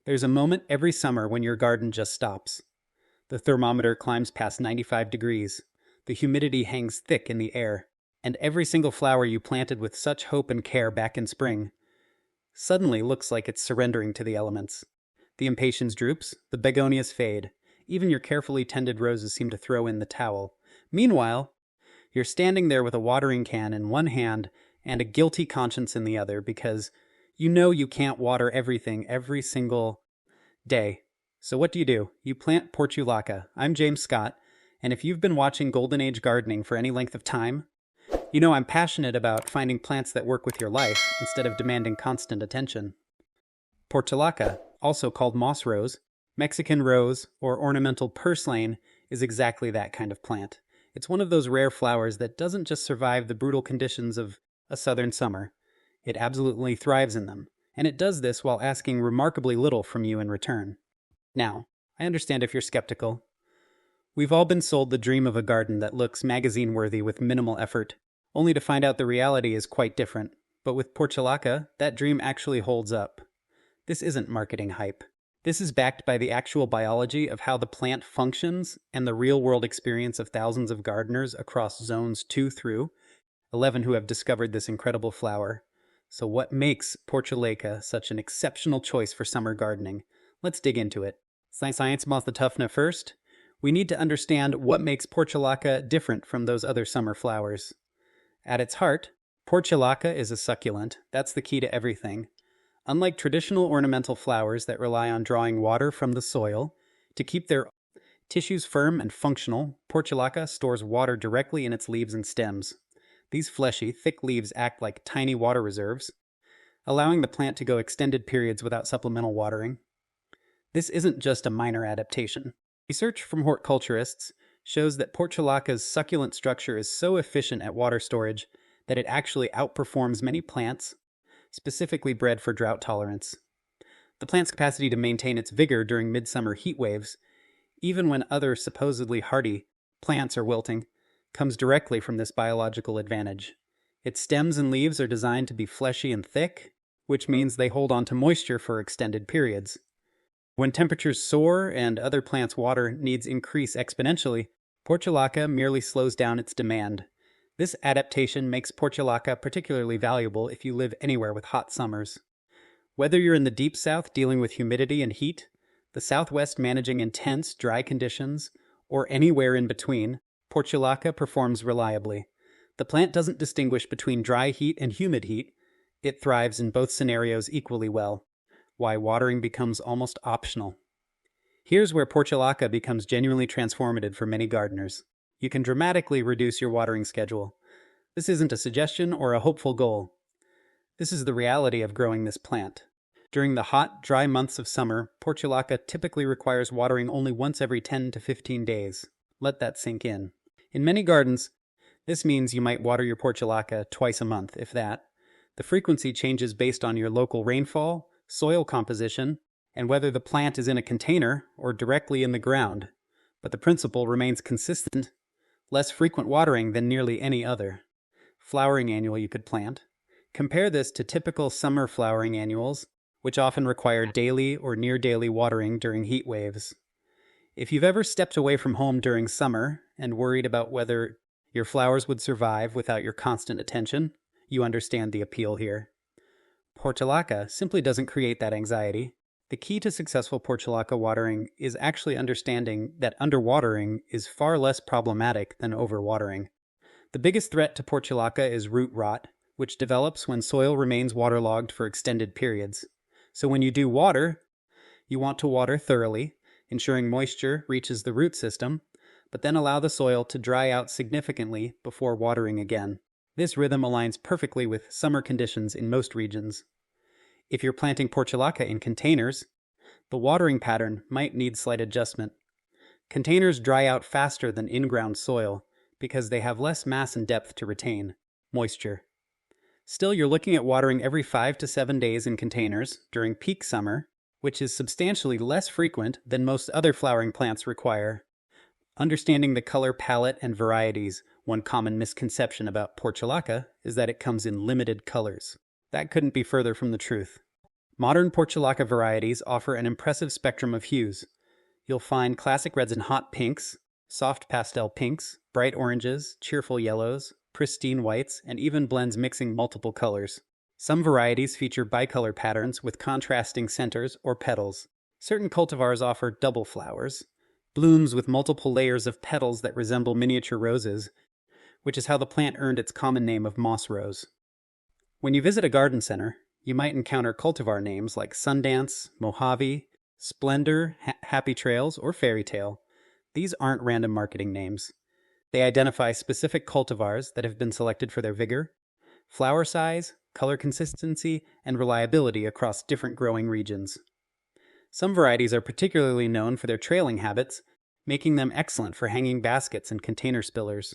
There's a moment every summer when your garden just stops. The thermometer climbs past 95 degrees, the humidity hangs thick in the air, and every single flower you planted with such hope and care back in spring suddenly looks like it's surrendering to the elements. The impatiens droops, the begonias fade, even your carefully tended roses seem to throw in the towel. Meanwhile, you're standing there with a watering can in one hand and a guilty conscience in the other because you know you can't water everything every single day. So what do? You plant Portulaca. I'm James Scott, and if you've been watching Golden Age gardening for any length of time, you know I'm passionate about finding plants that work with your life instead of demanding constant attention. Portulaca, also called moss rose, Mexican rose, or ornamental purslane, is exactly that kind of plant. It's one of those rare flowers that doesn't just survive the brutal conditions of a southern summer. It absolutely thrives in them, and it does this while asking remarkably little from you in return. Now, I understand if you're skeptical. We've all been sold the dream of a garden that looks magazine-worthy with minimal effort, only to find out the reality is quite different. But with Portulaca, that dream actually holds up. This isn't marketing hype. This is backed by the actual biology of how the plant functions and the real-world experience of thousands of gardeners across zones 2 through 11 who have discovered this incredible flower. So what makes Portulaca such an exceptional choice for summer gardening? Let's dig into it. Science mouth the toughness first. We need to understand what makes Portulaca different from those other summer flowers. At its heart, Portulaca is a succulent. That's the key to everything. Unlike traditional ornamental flowers that rely on drawing water from the soil to keep their tissues firm and functional, Portulaca stores water directly in its leaves and stems. These fleshy, thick leaves act like tiny water reserves, allowing the plant to go extended periods without supplemental watering. This isn't just a minor adaptation. Research from horticulturists shows that Portulaca's succulent structure is so efficient at water storage that it actually outperforms many plants specifically bred for drought tolerance. The plant's capacity to maintain its vigor during midsummer heat waves, even when other supposedly hardy plants are wilting, comes directly from this biological advantage. Its stems and leaves are designed to be fleshy and thick, which means they hold on to moisture for extended periods. When temperatures soar and other plants' water needs increase exponentially, Portulaca merely slows down its demand. This adaptation makes Portulaca particularly valuable if you live anywhere with hot summers. Whether you're in the deep south dealing with humidity and heat, the southwest managing intense, dry conditions, or anywhere in between, Portulaca performs reliably. The plant doesn't distinguish between dry heat and humid heat. It thrives in both scenarios equally well. Why watering becomes almost optional. Here's where Portulaca becomes genuinely transformative for many gardeners. You can dramatically reduce your watering schedule. This isn't a suggestion or a hopeful goal. This is the reality of growing this plant. During the hot, dry months of summer, Portulaca typically requires watering only once every 10 to 15 days. Let that sink in. In many gardens, this means you might water your Portulaca twice a month, if that. The frequency changes based on your local rainfall, soil composition, and whether the plant is in a container or directly in the ground. But the principle remains consistent. Less frequent watering than nearly any other flowering annual you could plant. Compare this to typical summer flowering annuals, which often require daily or near daily watering during heat waves. If you've ever stepped away from home during summer and worried about whether your flowers would survive without your constant attention, you understand the appeal here. Portulaca simply doesn't create that anxiety. The key to successful Portulaca watering is actually understanding that underwatering is far less problematic than overwatering. The biggest threat to Portulaca is root rot, which develops when soil remains waterlogged for extended periods. So when you do water, you want to water thoroughly, ensuring moisture reaches the root system, but then allow the soil to dry out significantly before watering again. This rhythm aligns perfectly with summer conditions in most regions. If you're planting Portulaca in containers, the watering pattern might need slight adjustment. Containers dry out faster than in-ground soil because they have less mass and depth to retain moisture. Still, you're looking at watering every 5 to 7 days in containers during peak summer, which is substantially less frequent than most other flowering plants require. Understanding the color palette and varieties, one common misconception about Portulaca is that it comes in limited colors. That couldn't be further from the truth. Modern Portulaca varieties offer an impressive spectrum of hues. You'll find classic reds and hot pinks, soft pastel pinks, bright oranges, cheerful yellows, pristine whites, and even blends mixing multiple colors. Some varieties feature bicolor patterns with contrasting centers or petals. Certain cultivars offer double flowers, blooms with multiple layers of petals that resemble miniature roses, which is how the plant earned its common name of moss rose. When you visit a garden center, you might encounter cultivar names like Sundance, Mojave, Splendor, Happy Trails, or Fairy Tale. These aren't random marketing names. They identify specific cultivars that have been selected for their vigor, flower size, color consistency, and reliability across different growing regions. Some varieties are particularly known for their trailing habits, making them excellent for hanging baskets and container spillers.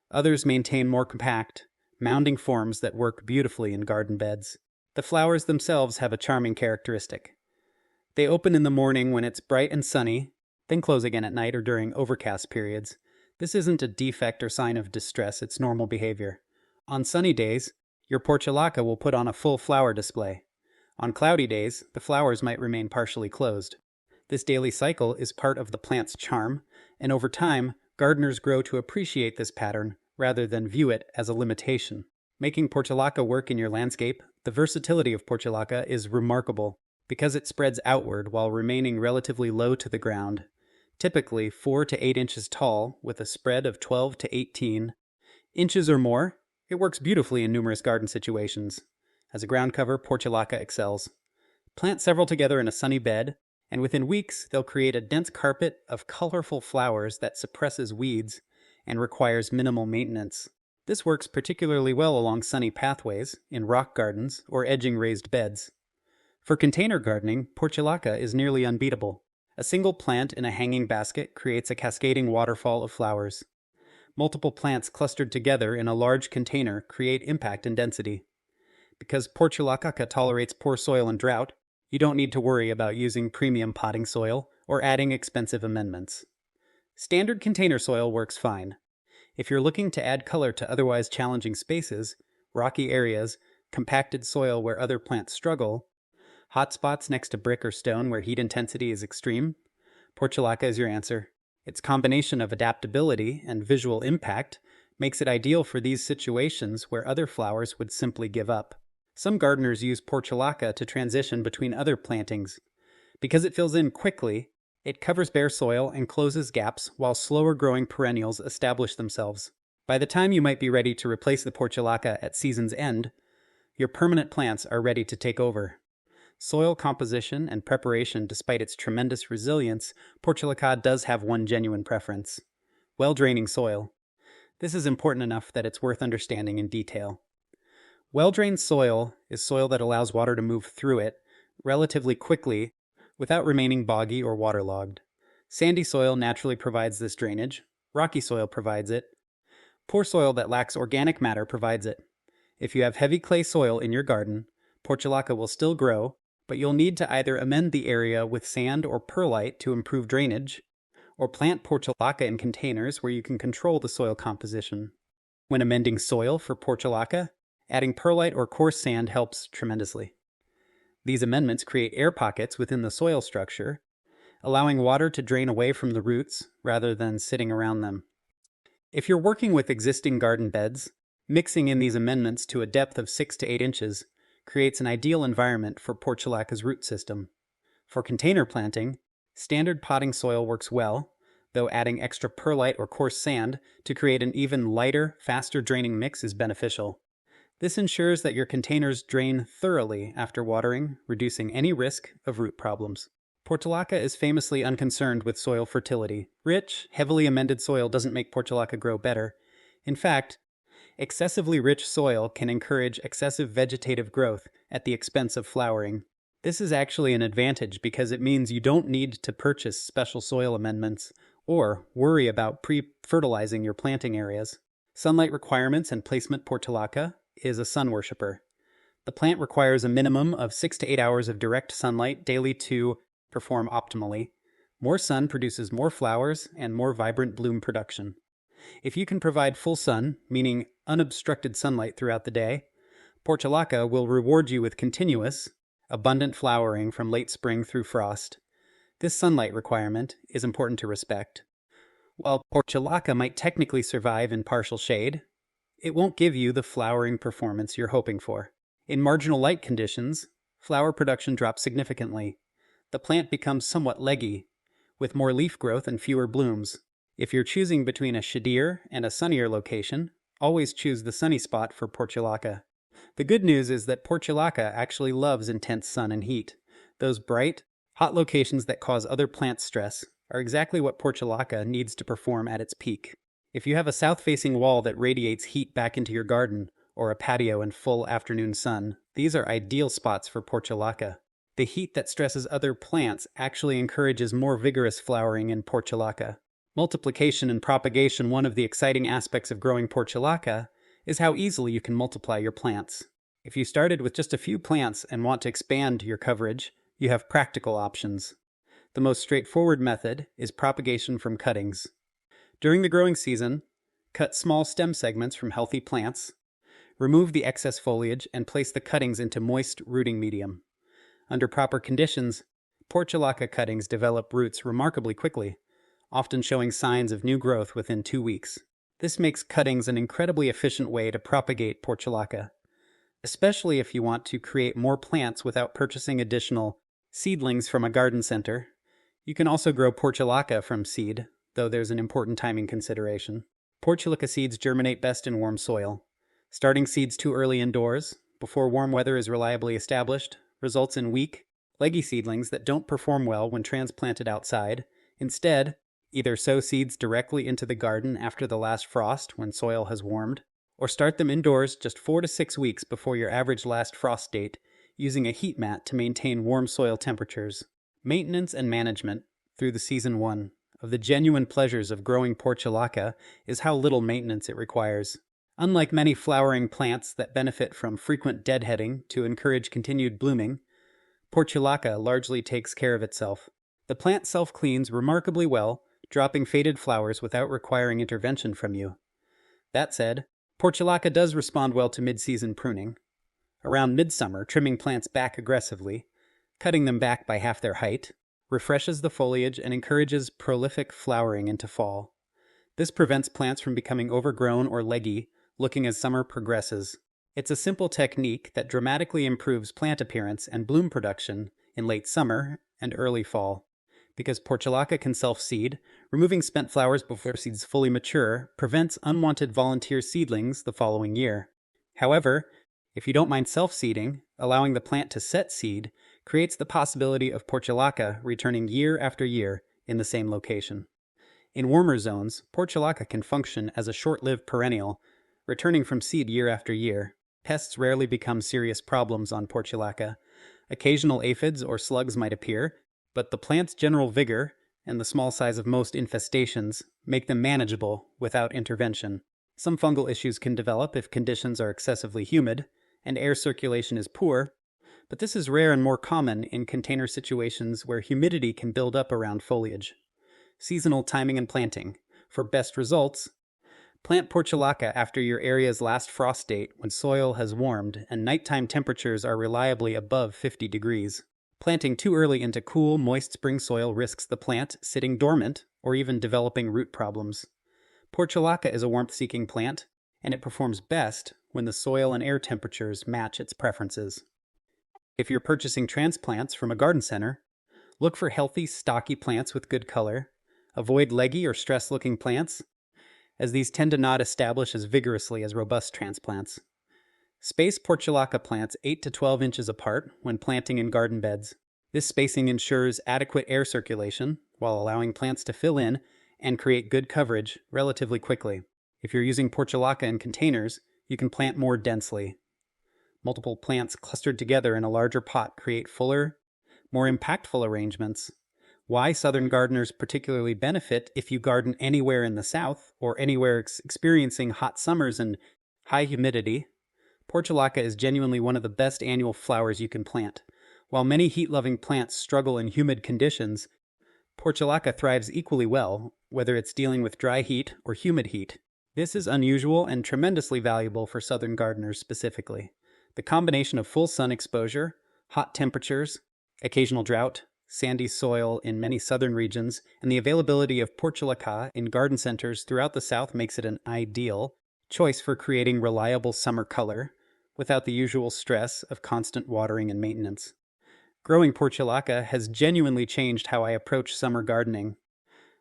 Others maintain more compact, mounding forms that work beautifully in garden beds. The flowers themselves have a charming characteristic. They open in the morning when it's bright and sunny, then close again at night or during overcast periods. This isn't a defect or sign of distress, it's normal behavior. On sunny days, your Portulaca will put on a full flower display. On cloudy days, the flowers might remain partially closed. This daily cycle is part of the plant's charm, and over time, gardeners grow to appreciate this pattern rather than view it as a limitation. Making Portulaca work in your landscape, the versatility of Portulaca is remarkable because it spreads outward while remaining relatively low to the ground, typically 4 to 8 inches tall with a spread of 12 to 18 inches or more. It works beautifully in numerous garden situations. As a ground cover, Portulaca excels. Plant several together in a sunny bed, and within weeks they'll create a dense carpet of colorful flowers that suppresses weeds and requires minimal maintenance. This works particularly well along sunny pathways, in rock gardens, or edging raised beds. For container gardening, Portulaca is nearly unbeatable. A single plant in a hanging basket creates a cascading waterfall of flowers. Multiple plants clustered together in a large container create impact and density. Because Portulaca tolerates poor soil and drought, you don't need to worry about using premium potting soil or adding expensive amendments. Standard container soil works fine. If you're looking to add color to otherwise challenging spaces, rocky areas, compacted soil where other plants struggle, hot spots next to brick or stone where heat intensity is extreme, Portulaca is your answer. Its combination of adaptability and visual impact makes it ideal for these situations where other flowers would simply give up. Some gardeners use Portulaca to transition between other plantings. Because it fills in quickly, it covers bare soil and closes gaps while slower growing perennials establish themselves. By the time you might be ready to replace the Portulaca at season's end, your permanent plants are ready to take over. Soil composition and preparation, despite its tremendous resilience, Portulaca does have one genuine preference: well-draining soil. This is important enough that it's worth understanding in detail. Well-drained soil is soil that allows water to move through it relatively quickly without remaining boggy or waterlogged. Sandy soil naturally provides this drainage. Rocky soil provides it. Poor soil that lacks organic matter provides it. If you have heavy clay soil in your garden, Portulaca will still grow, but you'll need to either amend the area with sand or perlite to improve drainage, or plant Portulaca in containers where you can control the soil composition. When amending soil for Portulaca, adding perlite or coarse sand helps tremendously. These amendments create air pockets within the soil structure, allowing water to drain away from the roots rather than sitting around them. If you're working with existing garden beds, mixing in these amendments to a depth of 6 to 8 inches creates an ideal environment for Portulaca's root system. For container planting, standard potting soil works well, though adding extra perlite or coarse sand to create an even lighter, faster draining mix is beneficial. This ensures that your containers drain thoroughly after watering, reducing any risk of root problems. Portulaca is famously unconcerned with soil fertility. Rich, heavily amended soil doesn't make Portulaca grow better. In fact, excessively rich soil can encourage excessive vegetative growth at the expense of flowering. This is actually an advantage because it means you don't need to purchase special soil amendments or worry about pre-fertilizing your planting areas. Sunlight requirements and placement: Portulaca is a sun worshiper. The plant requires a minimum of 6 to 8 hours of direct sunlight daily to perform optimally. More sun produces more flowers and more vibrant bloom production. If you can provide full sun, meaning unobstructed sunlight throughout the day, Portulaca will reward you with continuous, abundant flowering from late spring through frost. This sunlight requirement is important to respect. While Portulaca might technically survive in partial shade, it won't give you the flowering performance you're hoping for. In marginal light conditions, flower production drops significantly. The plant becomes somewhat leggy, with more leaf growth and fewer blooms. If you're choosing between a shadier and a sunnier location, always choose the sunny spot for Portulaca. The good news is that Portulaca actually loves intense sun and heat. Those bright, hot locations that cause other plants stress are exactly what Portulaca needs to perform at its peak. If you have a south-facing wall that radiates heat back into your garden, or a patio in full afternoon sun, these are ideal spots for Portulaca. The heat that stresses other plants actually encourages more vigorous flowering in Portulaca. Multiplication and propagation. One of the exciting aspects of growing Portulaca is how easily you can multiply your plants. If you started with just a few plants and want to expand your coverage, you have practical options. The most straightforward method is propagation from cuttings. During the growing season, cut small stem segments from healthy plants, remove the excess foliage, and place the cuttings into moist rooting medium. Under proper conditions, Portulaca cuttings develop roots remarkably quickly, often showing signs of new growth within 2 weeks. This makes cuttings an incredibly efficient way to propagate Portulaca, especially if you want to create more plants without purchasing additional seedlings from a garden center. You can also grow Portulaca from seed, though there's an important timing consideration. Portulaca seeds germinate best in warm soil. Starting seeds too early indoors, before warm weather is reliably established, results in weak, leggy seedlings that don't perform well when transplanted outside. Instead, either sow seeds directly into the garden after the last frost when soil has warmed, or start them indoors just 4 to 6 weeks before your average last frost date, using a heat mat to maintain warm soil temperatures. Maintenance and management through the season 1 of the genuine pleasures of growing Portulaca is how little maintenance it requires. Unlike many flowering plants that benefit from frequent deadheading to encourage continued blooming, Portulaca largely takes care of itself. The plant self-cleans remarkably well, dropping faded flowers without requiring intervention from you. That said, Portulaca does respond well to mid-season pruning. Around midsummer, trimming plants back aggressively, cutting them back by half their height, refreshes the foliage and encourages prolific flowering into fall. This prevents plants from becoming overgrown or leggy, looking as summer progresses. It's a simple technique that dramatically improves plant appearance and bloom production in late summer and early fall. Because Portulaca can self-seed, removing spent flowers before seeds fully mature prevents unwanted volunteer seedlings the following year. However, if you don't mind self-seeding, allowing the plant to set seed creates the possibility of Portulaca returning year after year in the same location. In warmer zones, Portulaca can function as a short-lived perennial, returning from seed year after year. Pests rarely become serious problems on Portulaca. Occasional aphids or slugs might appear, but the plant's general vigor and the small size of most infestations make them manageable without intervention. Some fungal issues can develop if conditions are excessively humid and air circulation is poor, but this is rare and more common in container situations where humidity can build up around foliage. Seasonal timing and planting. For best results, plant Portulaca after your area's last frost date when soil has warmed and nighttime temperatures are reliably above 50 degrees. Planting too early into cool, moist spring soil risks the plant sitting dormant or even developing root problems. Portulaca is a warmth-seeking plant, and it performs best when the soil and air temperatures match its preferences. If you're purchasing transplants from a garden center, look for healthy, stocky plants with good color. Avoid leggy or stressed-looking plants, as these tend to not establish as vigorously as robust transplants. Space Portulaca plants 8 to 12 inches apart when planting in garden beds. This spacing ensures adequate air circulation while allowing plants to fill in and create good coverage relatively quickly. If you're using Portulaca in containers, you can plant more densely. Multiple plants clustered together in a larger pot create fuller, more impactful arrangements. Why southern gardeners particularly benefit if you garden anywhere in the south or anywhere experiencing hot summers and high humidity. Portulaca is genuinely one of the best annual flowers you can plant. While many heat-loving plants struggle in humid conditions, Portulaca thrives equally well, whether it's dealing with dry heat or humid heat. This is unusual and tremendously valuable for southern gardeners specifically. The combination of full sun exposure, Hot temperatures, occasional drought, sandy soil in many southern regions, and the availability of Portulaca in garden centers throughout the South makes it an ideal choice for creating reliable summer color without the usual stress of constant watering and maintenance. Growing Portulaca has genuinely changed how I approach summer gardening.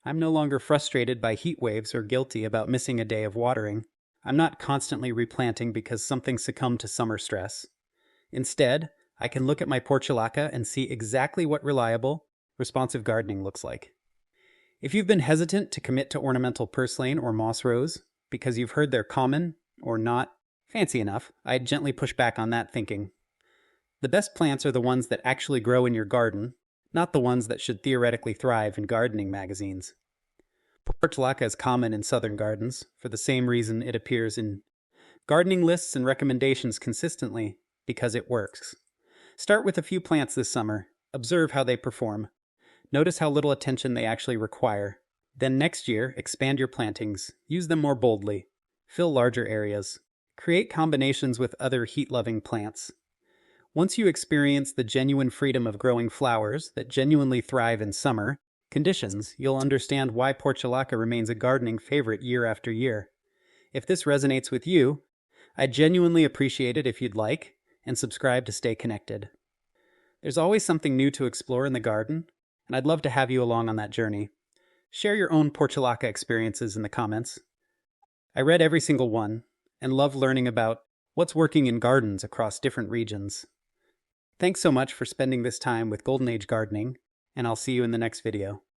I'm no longer frustrated by heat waves or guilty about missing a day of watering. I'm not constantly replanting because something succumbed to summer stress. Instead, I can look at my Portulaca and see exactly what reliable, responsive gardening looks like. If you've been hesitant to commit to ornamental purslane or moss rose because you've heard they're common or not fancy enough, I'd gently push back on that thinking. The best plants are the ones that actually grow in your garden, not the ones that should theoretically thrive in gardening magazines. Portulaca is common in southern gardens for the same reason it appears in gardening lists and recommendations consistently, because it works. Start with a few plants this summer. Observe how they perform. Notice how little attention they actually require. Then next year, expand your plantings. Use them more boldly. Fill larger areas. Create combinations with other heat-loving plants. Once you experience the genuine freedom of growing flowers that genuinely thrive in summer conditions, you'll understand why Portulaca remains a gardening favorite year after year. If this resonates with you, I'd genuinely appreciate it if you'd like and subscribe to stay connected. There's always something new to explore in the garden, and I'd love to have you along on that journey. Share your own Portulaca experiences in the comments. I read every single one and love learning about what's working in gardens across different regions. Thanks so much for spending this time with Golden Age Gardening, and I'll see you in the next video.